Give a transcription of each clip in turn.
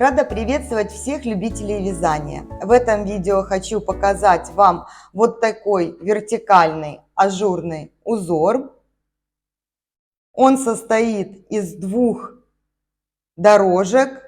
Рада приветствовать всех любителей вязания. В этом видео хочу показать вам вот такой вертикальный ажурный узор. Он состоит из двух дорожек,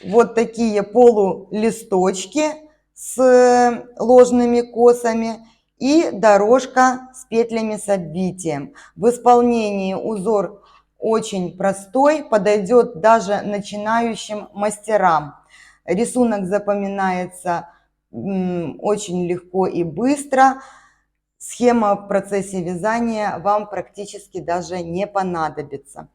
вот такие полулисточки с ложными косами и дорожка с петлями с обвитием. В исполнении узор очень простой, подойдет даже начинающим мастерам. Рисунок запоминается очень легко и быстро. Схема в процессе вязания вам практически даже не понадобится.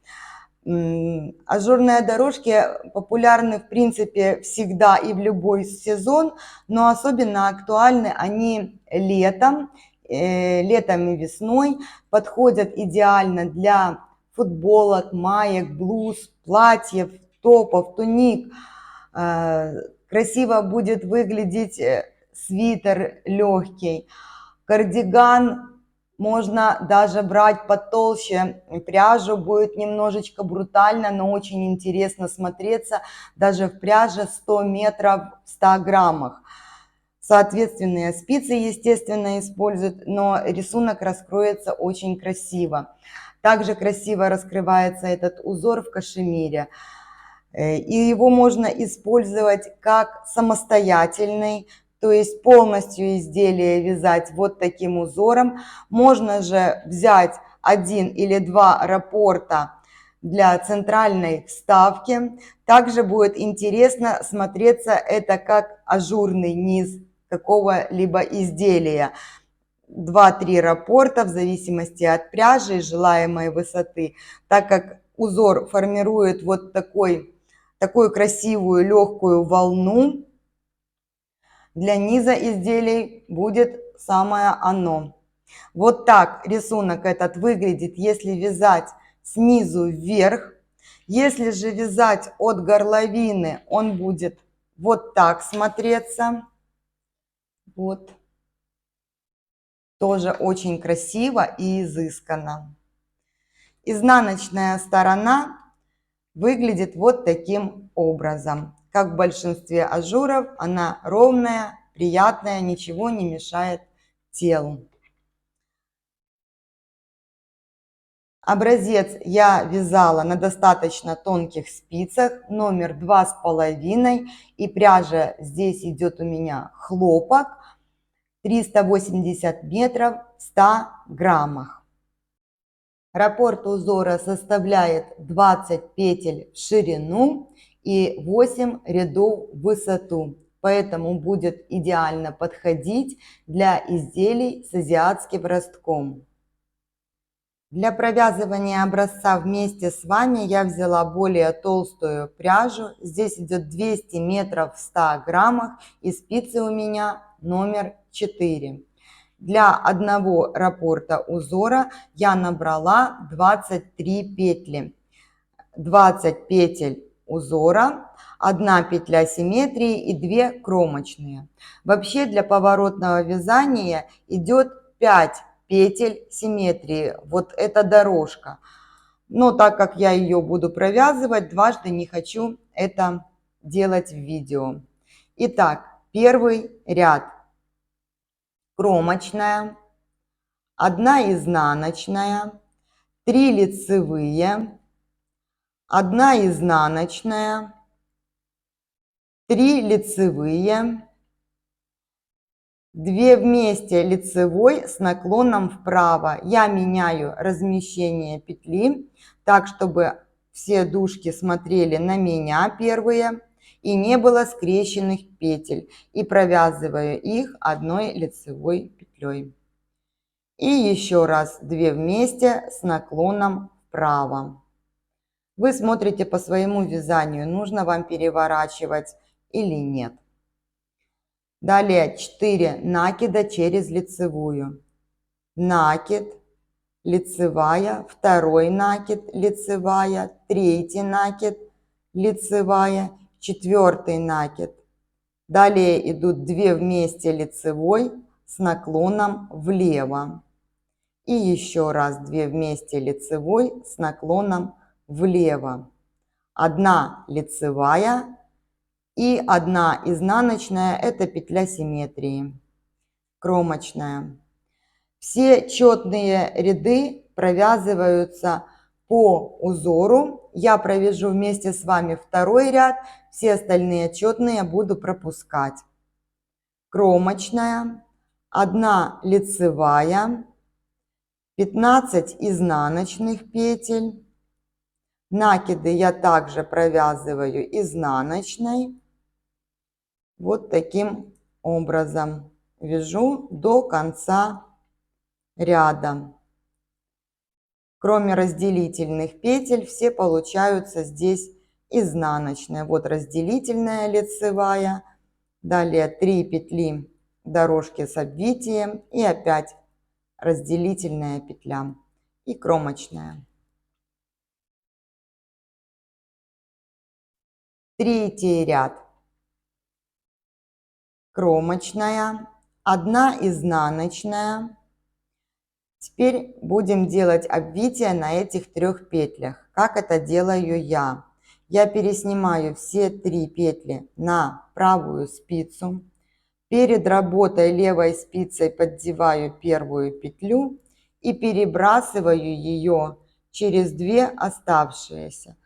Ажурные дорожки популярны в принципе всегда и в любой сезон, но особенно актуальны они летом и весной. Подходят идеально для футболок, маек, блуз, платьев, топов, туник. Красиво будет выглядеть свитер легкий, кардиган. Можно даже брать потолще пряжу, будет немножечко брутально, но очень интересно смотреться даже в пряже 100 метров в 100 граммах. Соответственные спицы, естественно, используют, но рисунок раскроется очень красиво. Также красиво раскрывается этот узор в кашемире. И его можно использовать как самостоятельный, то есть полностью изделие вязать вот таким узором. Можно же взять один или два раппорта для центральной вставки. Также будет интересно смотреться это как ажурный низ какого-либо изделия. 2-3 раппорта в зависимости от пряжи и желаемой высоты, так как узор формирует вот такую красивую легкую волну. Для низа изделий будет самое оно. Вот так рисунок этот выглядит, если вязать снизу вверх. Если же вязать от горловины, он будет вот так смотреться. Вот. Тоже очень красиво и изысканно. Изнаночная сторона выглядит вот таким образом. Как в большинстве ажуров, она ровная, приятная, ничего не мешает телу. Образец я вязала на достаточно тонких спицах, номер 2,5, и пряжа здесь идет у меня хлопок, 380 метров в 100 граммах. Раппорт узора составляет 20 петель в ширину и 8 рядов в высоту, поэтому будет идеально подходить для изделий с азиатским ростком. Для провязывания образца вместе с вами я взяла более толстую пряжу. Здесь идет 200 метров в 100 граммах и спицы у меня номер 4. Для одного раппорта узора я набрала 23 петли. 20 петель узора, 1 петля симметрии и 2 кромочные. Вообще для поворотного вязания идет 5 петель симметрии. Вот эта дорожка. Но так как я ее буду провязывать, дважды не хочу это делать в видео. Итак, первый ряд. Кромочная, 1 изнаночная, 3 лицевые, 1 изнаночная, 3 лицевые, 2 вместе лицевой с наклоном вправо. Я меняю размещение петли так, чтобы все дужки смотрели на меня первые и не было скрещенных петель. И провязываю их 1 лицевой петлей. И еще раз 2 вместе с наклоном вправо. Вы смотрите по своему вязанию, нужно вам переворачивать или нет. Далее 4 накида через лицевую. Накид, лицевая, 2 накид, лицевая, 3 накид, лицевая, 4 накид. Далее идут 2 вместе лицевой с наклоном влево. И еще раз 2 вместе лицевой с наклоном влево. 1 лицевая, И 1 изнаночная, это петля симметрии, кромочная. Все четные ряды провязываются по узору. Я провяжу вместе с вами второй ряд, все остальные четные буду пропускать. Кромочная, 1 лицевая, 15 изнаночных петель. Накиды я также провязываю изнаночной. Вот таким образом вяжу до конца ряда. Кроме разделительных петель, все получаются здесь изнаночные. Вот разделительная лицевая, далее 3 петли дорожки с обвитием и опять разделительная петля и кромочная. Третий ряд. Кромочная, 1 изнаночная. Теперь будем делать обвитие на этих 3 петлях. Как это делаю я? Я переснимаю все 3 петли на правую спицу. Перед работой левой спицей поддеваю первую петлю и перебрасываю ее через 2 оставшиеся.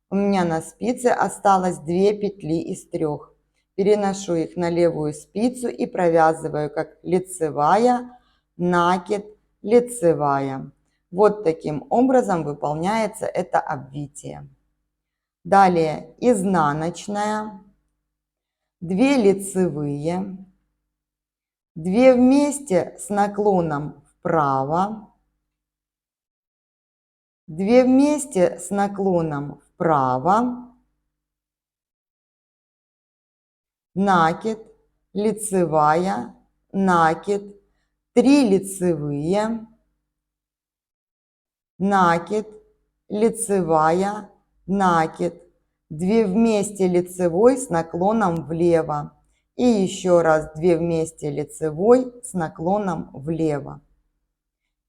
У меня на спице осталось 2 петли из 3. Переношу их на левую спицу и провязываю как лицевая, накид, лицевая. Вот таким образом выполняется это обвитие. Далее изнаночная, 2 лицевые, 2 вместе с наклоном вправо, 2 вместе с наклоном вправо, накид, лицевая, накид, 3 лицевые, накид, лицевая, накид, 2 вместе лицевой с наклоном влево и еще раз 2 вместе лицевой с наклоном влево.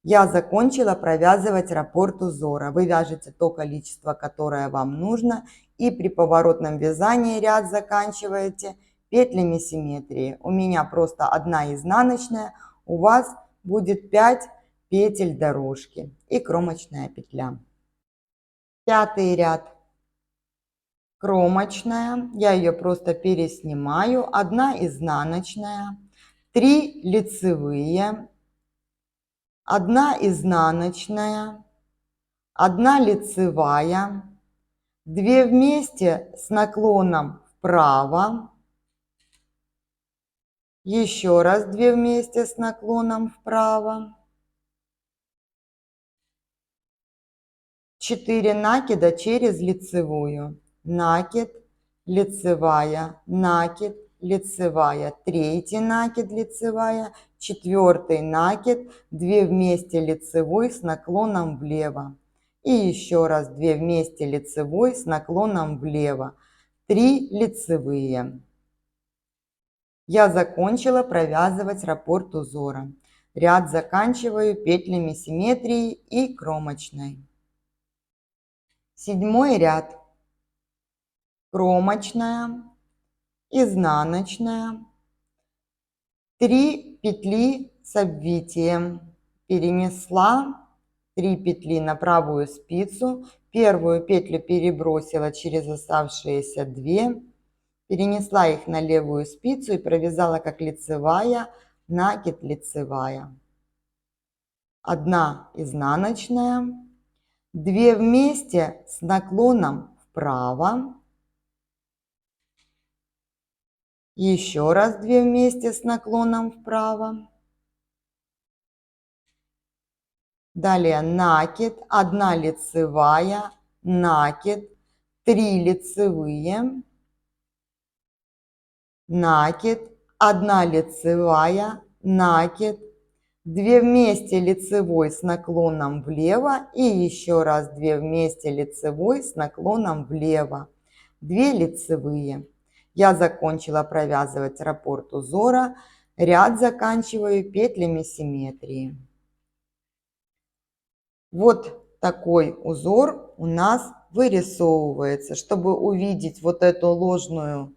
Я закончила провязывать раппорт узора. Вы вяжете то количество, которое вам нужно, и при поворотном вязании ряд заканчиваете петлями симметрии. У меня просто 1 изнаночная, у вас будет 5 петель дорожки и кромочная петля. 5-й ряд. Кромочная, я ее просто переснимаю, 1 изнаночная, 3 лицевые, 1 изнаночная, 1 лицевая, 2 вместе с наклоном вправо, еще раз 2 вместе с наклоном вправо, 4 накида через лицевую, накид, лицевая, накид, лицевая, 3 накид, лицевая, 4 накид, 2 вместе лицевой с наклоном влево и еще раз 2 вместе лицевой с наклоном влево, 3 лицевые. Я закончила провязывать раппорт узора. Ряд заканчиваю петлями симметрии и кромочной. 7-й ряд. Кромочная, изнаночная, 3 петли с обвитием. Перенесла 3 петли на правую спицу, первую петлю перебросила через оставшиеся 2, перенесла их на левую спицу и провязала как лицевая, накид, лицевая. 1 изнаночная, 2 вместе с наклоном вправо, еще раз 2 вместе с наклоном вправо, далее накид, 1 лицевая, накид, 3 лицевые, накид, 1 лицевая, накид, 2 вместе лицевой с наклоном влево и еще раз 2 вместе лицевой с наклоном влево, 2 лицевые. Я закончила провязывать раппорт узора, ряд заканчиваю петлями симметрии. Вот такой узор у нас вырисовывается. Чтобы увидеть вот эту ложную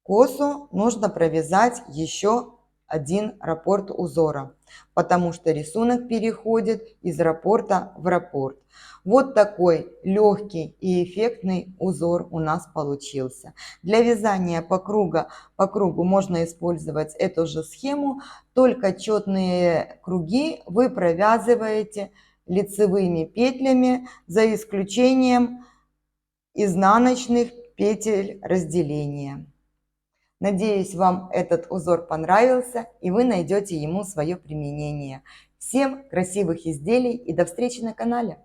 Косу нужно провязать еще один раппорт узора, потому что рисунок переходит из раппорта в раппорт. Вот такой легкий и эффектный узор у нас получился. Для вязания по кругу можно использовать эту же схему, только четные круги вы провязываете лицевыми петлями, за исключением изнаночных петель разделения. Надеюсь, вам этот узор понравился и вы найдете ему свое применение. Всем красивых изделий и до встречи на канале!